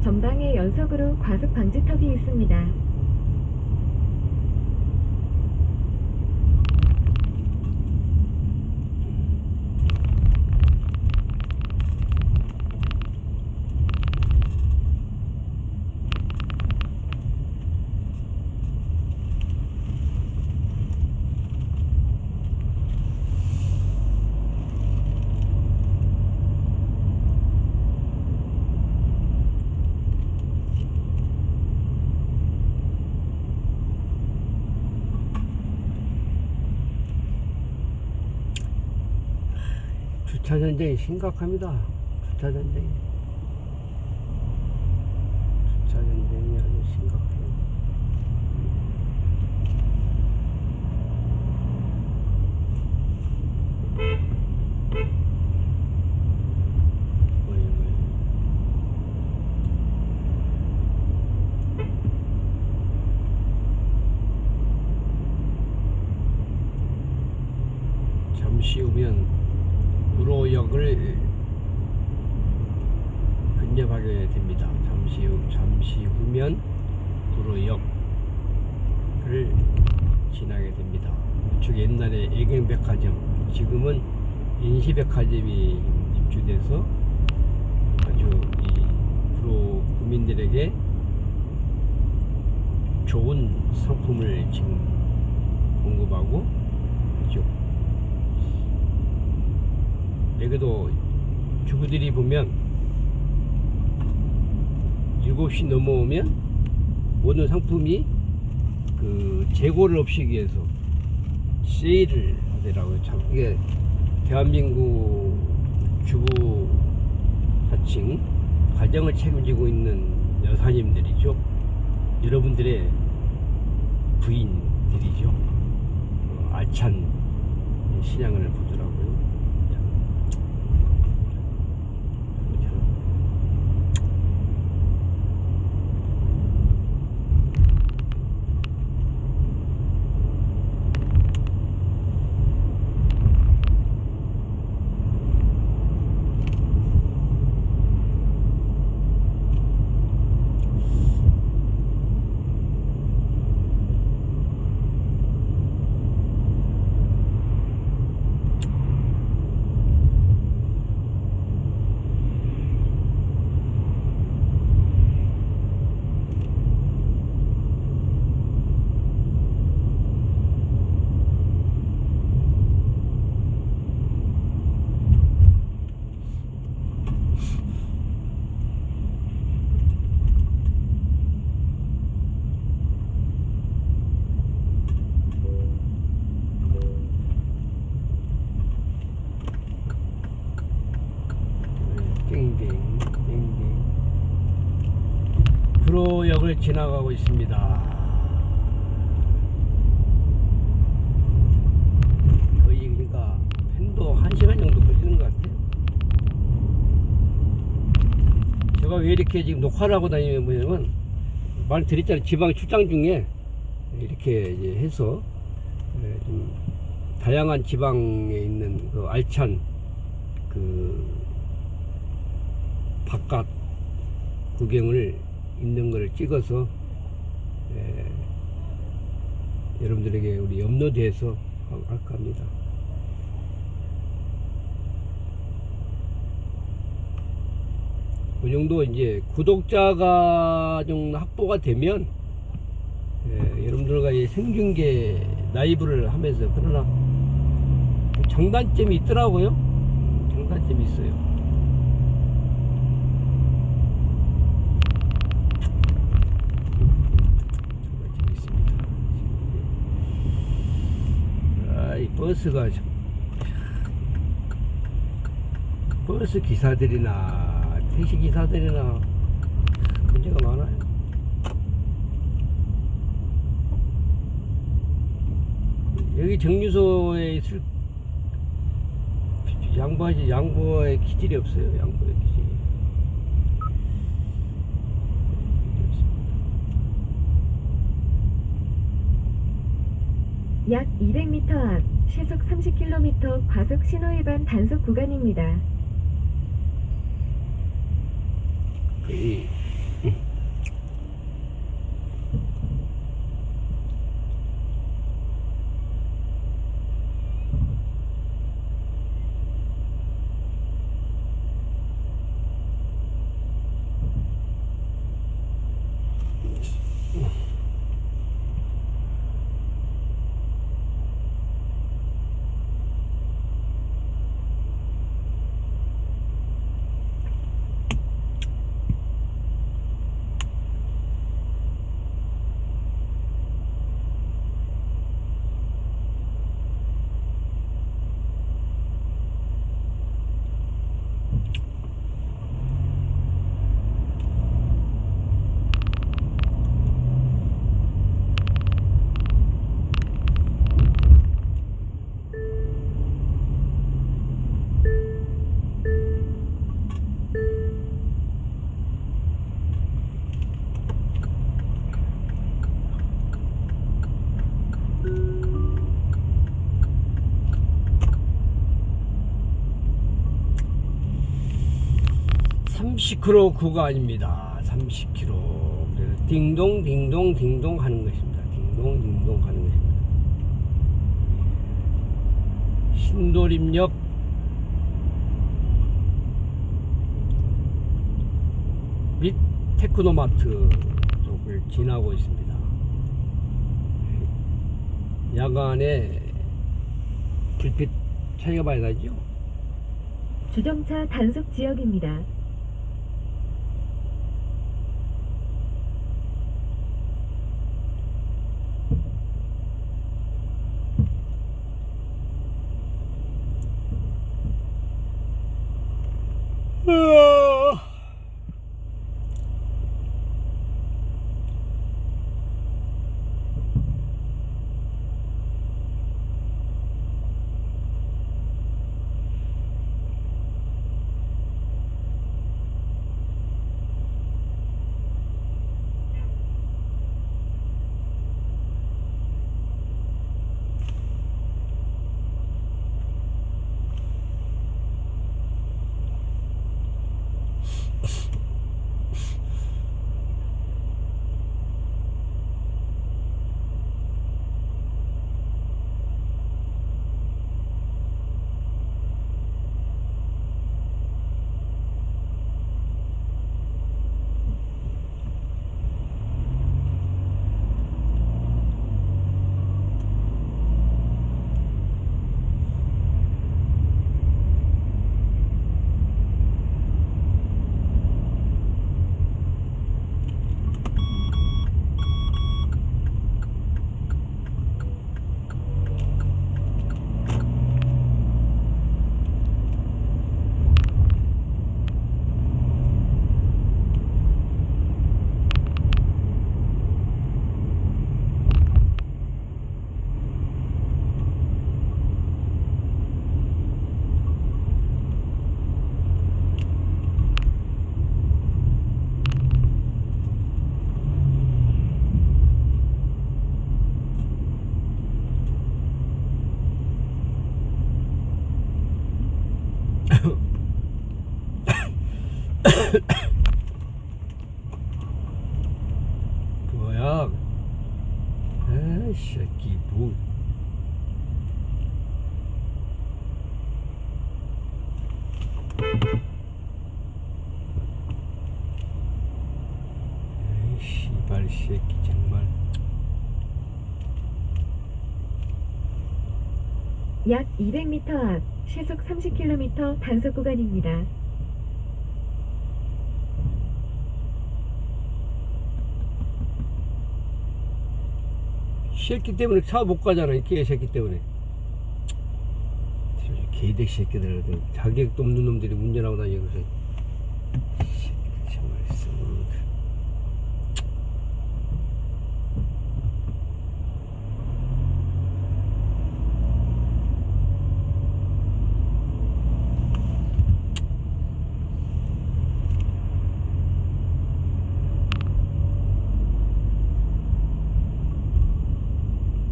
전방에 연속으로 과속 방지턱이 있습니다. 주차 전쟁이 심각합니다. 주차 전쟁이. 주차 전쟁이 아주 심각해요. 잠시 후면 구로역을 근접하게 됩니다. 잠시 후면 구로역을 지나게 됩니다. 이쪽 옛날에 애경백화점, 지금은 인시백화점이 입주돼서 아주 이 구로 구민들에게 좋은 상품을 지금 공급하고 있죠. 여기도 주부들이 보면 7시 넘어오면 모든 상품이 그 재고를 없애기 위해서 세일을 하더라고요. 참 이게 대한민국 주부 사칭 가정을 책임지고 있는 여사님들이죠. 여러분들의 부인들이죠. 알찬 신앙을 보더라고요. 구로역을 지나가고 있습니다. 거의 그러니까 편도 1시간 정도 걸리는 것 같아요. 제가 왜 이렇게 지금 녹화를 하고 다니면 뭐냐면 말드렸잖아요. 지방 출장 중에 이렇게 이제 해서 좀 다양한 지방에 있는 그 알찬 그 바깥 구경을 있는 거를 찍어서 여러분들에게 우리 업로드해서 할까 합니다. 그 정도 이제 구독자가 좀 확보가 되면 여러분들과 생중계 라이브를 하면서 그러나 장단점이 있더라고요. 장단점이 있어요. 이 버스가 버스 기사들이나 택시 기사들이나 문제가 많아요. 여기 정류소에 있을 양보의 기질이 없어요. 양보의 기질이. 약 200m 앞 시속 30km 과속 신호위반 단속 구간입니다. 거의 (30km) 구간입니다. 30km. 그래서 딩동 딩동 딩동 하는 것입니다. 딩동 딩동 하는 것입니다. 신도림역 및 테크노마트 쪽을 지나고 있습니다. 야간에 불빛 차이가 많이 나죠? 주정차 단속 지역입니다. 이 새끼 뭐. 에이 씨발 새끼 정말. 약 200m 앞 시속 30km 단속 구간입니다. 새끼 때문에 차 못 가잖아. 이 개새끼 때문에. 개들 새끼들 자격도 없는 놈들이 운전하고 다니고 그래서 새끼들 정말 썩.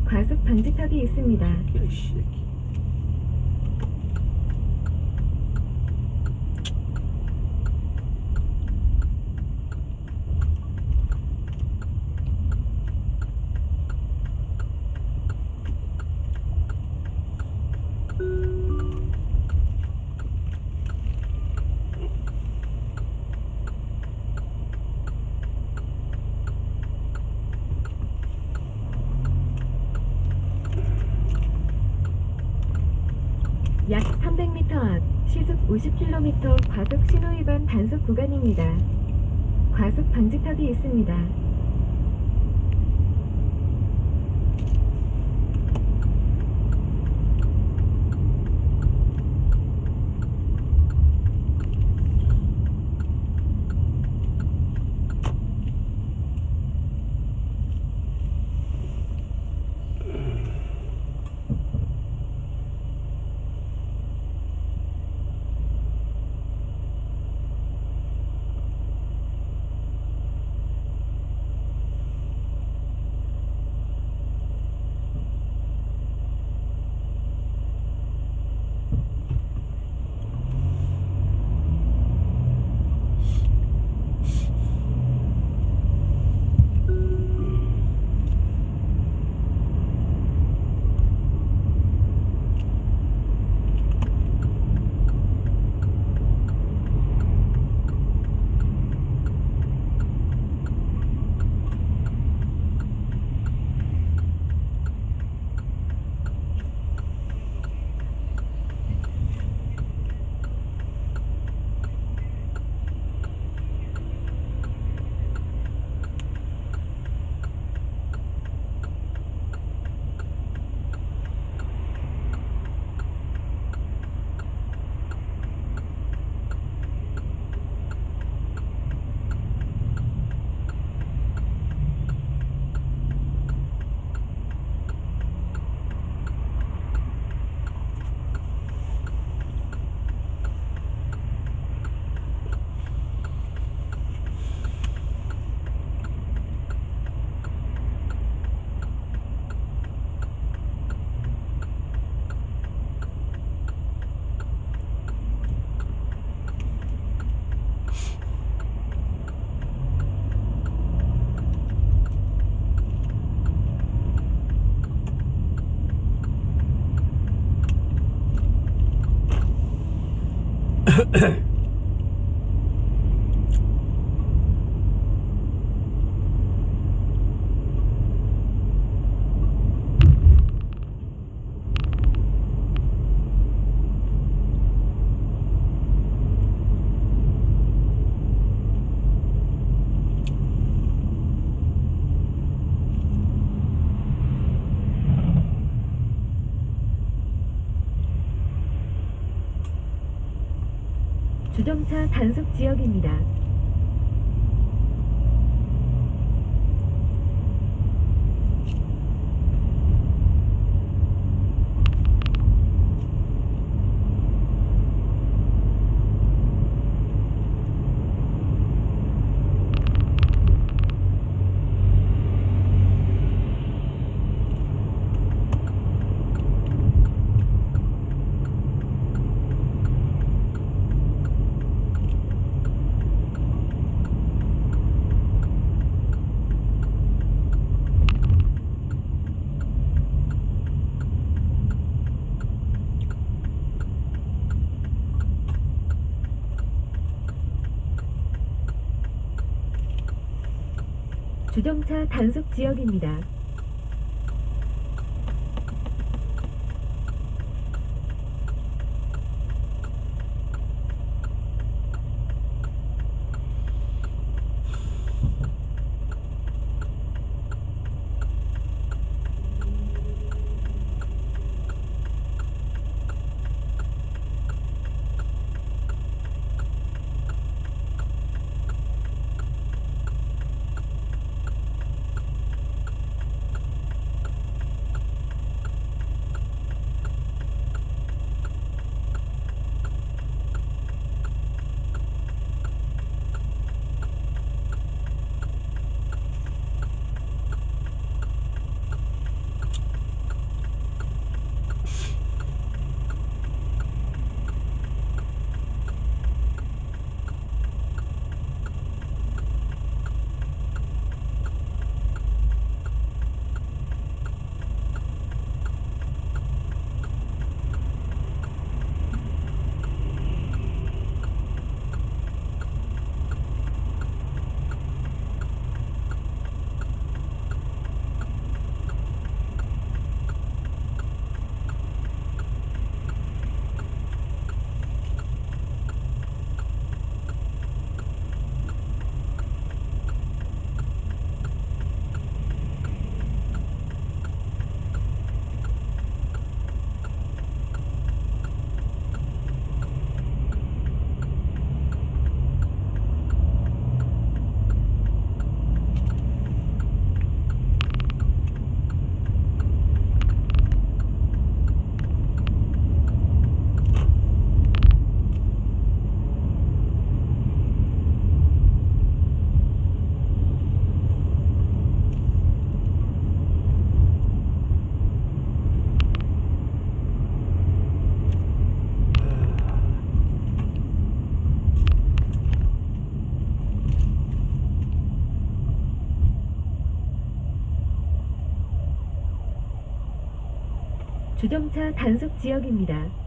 과속 방지턱이 있습니다. 개새끼. 약 300m 앞 시속 50km 과속 신호위반 단속 구간입니다. 과속 방지턱이 있습니다. 주정차 단속 지역입니다. 주정차 단속 지역입니다. 주정차 단속 지역입니다.